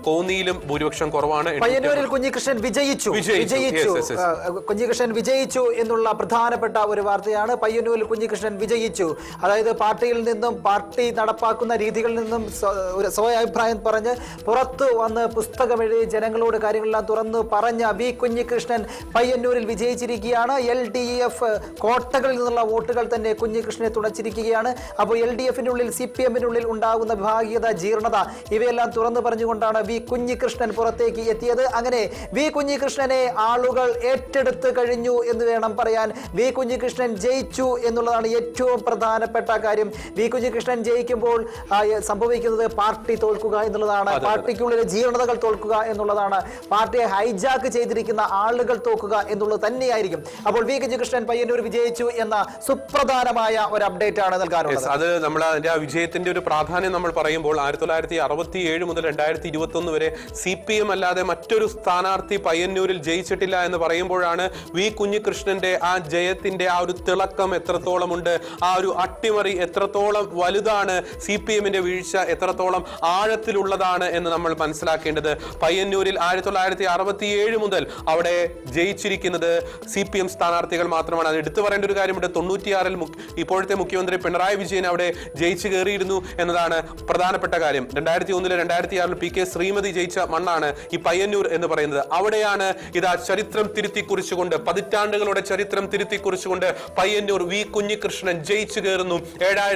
കോന്നിയിലും ഭൂരിപക്ഷം കുറവാണ്. പയ്യന്നൂരിൽ കുഞ്ഞികൃഷ്ണൻ വിജയിച്ചു കുഞ്ഞികൃഷ്ണൻ വിജയിച്ചു എന്നുള്ള പ്രധാനപ്പെട്ട ഒരു വാർത്തയാണ്. പയ്യന്നൂരിൽ കുഞ്ഞികൃഷ്ണൻ വിജയിച്ചു. അതായത് പാർട്ടിയിൽ നിന്നും പാർട്ടി നടപ്പാക്കുന്ന രീതികളിൽ നിന്നും ഒരു സ്വയഭിപ്രായം പറഞ്ഞ് പുറത്തു വന്ന് പുസ്തകം എഴുതി ജനങ്ങളോട് കാര്യങ്ങളെല്ലാം തുറന്നു പറഞ്ഞ വി കുഞ്ഞികൃഷ്ണൻ പയ്യന്നൂരിൽ വിജയിച്ചിരിക്കുകയാണ്. LDF കോട്ടകളിൽ നിന്നുള്ള വോട്ടുകൾ തന്നെ കുഞ്ഞികൃഷ്ണനെ തുണച്ചിരിക്കുകയാണ്. അപ്പോൾ LDFിന്റെ ഉള്ളിൽ CPM-നുള്ളിൽ ഉണ്ടാകുന്ന വിഭാഗീയത, ജീർണത ഇവയെല്ലാം തുറന്നു പറഞ്ഞുകൊണ്ട് വി കുഞ്ഞികൃഷ്ണൻ പുറത്തേക്ക് എത്തിയത്. അങ്ങനെ വി കുഞ്ഞികൃഷ്ണനെ ആളുകൾ ഏറ്റെടുത്ത് കഴിഞ്ഞു എന്ന് വേണം പറയാൻ. വി കുഞ്ഞികൃഷ്ണൻ ജയിച്ചു എന്നുള്ളതാണ് ഏറ്റവും പ്രധാനപ്പെട്ട കാര്യം. വി കുഞ്ഞികൃഷ്ണൻ ജയിക്കുമ്പോൾ സംഭവിക്കുന്നത് പാർട്ടി തോൽക്കുക എന്നുള്ളതാണ്. പാർട്ടിക്കുള്ളിലെ ജീർണതകൾ തോൽക്കുക എന്നുള്ളതാണ്. പാർട്ടിയെ ഹൈജാക്ക് ചെയ്തിരിക്കുന്ന ആളുകൾ തോൽക്കുക എന്നുള്ളത് തന്നെയായിരിക്കും. അപ്പോൾ വി കുഞ്ഞികൃഷ്ണൻ പയ്യന്നൂർ വിജയിച്ചു എന്ന സുപ്രധാനമായ ഒരു അപ്ഡേറ്റ് ആണ് നൽകാനുള്ളത്. അത് നമ്മൾ അതിന്റെ ആ വിജയത്തിന്റെ ഒരു പ്രാധാന്യം നമ്മൾ പറയുമ്പോൾ 1967 മുതൽ 2021 വരെ CPM അല്ലാതെ മറ്റൊരു സ്ഥാനാർത്ഥി പയ്യന്നൂരിൽ ജയിച്ചിട്ടില്ല എന്ന് പറയുമ്പോഴാണ് വി കുഞ്ഞികൃഷ്ണന്റെ ആ ജയത്തിന്റെ ആ ഒരു തിളക്കം എത്രത്തോളം ഉണ്ട്, ആ ഒരു അട്ടിമറി എത്രത്തോളം വലുതാണ്, CPM-ന്റെ വീഴ്ച എത്രത്തോളം ആഴത്തിലുള്ളതാണ് എന്ന് നമ്മൾ മനസ്സിലാക്കേണ്ടത്. പയ്യന്നൂരിൽ 1967 മുതൽ അവിടെ ജയിച്ചിരിക്കുന്നത് CPM സ്ഥാനാർത്ഥികൾ മാത്രമാണ്. അത് എടുത്തു പറയേണ്ട ഒരു കാര്യമുണ്ട്. 96-ൽ ഇപ്പോഴത്തെ മുഖ്യമന്ത്രി പിണറായി വിജയൻ അവിടെ ജയിച്ചു കയറിയിരുന്നു എന്നതാണ് പ്രധാനപ്പെട്ട കാര്യം. 2001-ൽ 2006-ൽ PK ശ്രീമതി ജയിച്ച മണ്ണാണ് ഈ പയ്യന്നൂർ എന്ന് പറയുന്നത്. അവിടെയാണ് ഇതാ ചരിത്രം തിരുത്തി കുറിച്ചുകൊണ്ട്, പതിറ്റാണ്ടുകളുടെ ചരിത്രം തിരുത്തി കുറിച്ചുകൊണ്ട് പയ്യന്നൂർ വി കുഞ്ഞികൃഷ്ണൻ ജയിച്ചു കയറുന്നു.